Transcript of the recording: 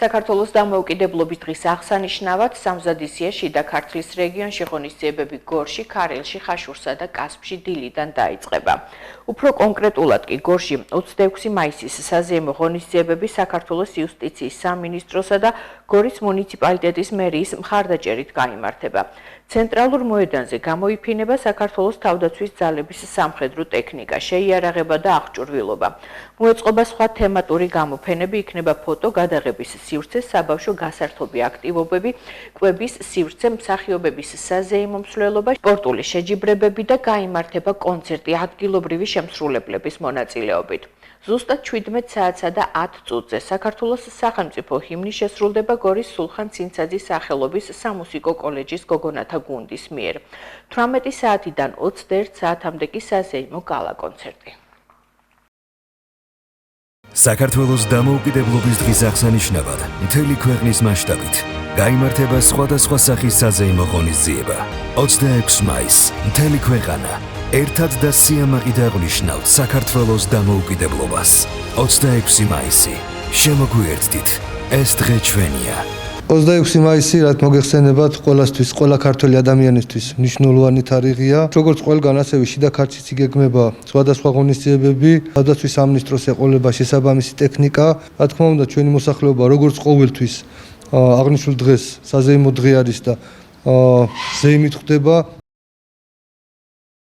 საქართველოს დამოუკიდებლობის დღის აღსანიშნავად სამზადისია შიდა ქართლის რეგიონში ღონისძიებები გორში, ქარელში, ხაშურსა და კასპში დილიდან დაიწყება. Უფრო კონკრეტულად კი გორში 26 მაისის საზეიმო ღონისძიებები საქართველოს იუსტიციის სამინისტროსა და გორის მუნიციპალიტეტის მერიის მხარდაჭერით გაიმართება. ცენტრალურ მოედანზე გამოიფინება საქართველოს თავდაცვის ძალების სამხედრო ტექნიკა, შეიარაღება და აღჭურვილობა. მოეწყობა სხვა თემატური გამოფენები, იქნება ფოტო, გადაღების სივრცე, საბავშვო გასართობი აქტივობები, კვების სივრცე, მსახიობების საზეიმო მსვლელობა, სპორტული შეჯიბრებები და გაიმართება კონცერტი ადგილობრივი შემსრულებლების მონაწილეობით. ზუსტად 17 საათსა და 10 წუთზე საქართველოს სახელმწიფო ჰიმნი შესრულდება გორის სულხან ცინცაძის სახელობის სამუსიკო კოლეჯის გოგონათა გუნდის მიერ. 18 საათიდან 21 საათამდე კი საზეიმო გალა კონცერტი. საქართველოს დამოუკიდებლობის დღის აღსანიშნავად მთელი ქვეყნის მასშტაბით გაიმართება სხვადასხვა სახის საზეიმო ღონისძიება. 26 მაისს მთელი ქვეყანა ერთად და სიამაყით აღნიშნავთ საქართველოს დამოუკიდებლობას. 26 მაისი შემოგვიერთდით, ეს დღე ჩვენია. 26 მაისი რაც მოგეხსენებათ ყველასთვის, ყველა ქართველი ადამიანისთვის მნიშვნელოვანი თარიღია. როგორც ყველგან, ასევე შიდა ქართლიც იგეგმება სხვადასხვა ღონისძიებები, თავდაცვის სამინისტროს ეყოლება შესაბამისი ტექნიკა. რა თქმა უნდა, ჩვენი მოსახლეობა როგორც ყოველთვის აღნიშნულ დღეს საზეიმო დღე არის და ზეიმით ხვდება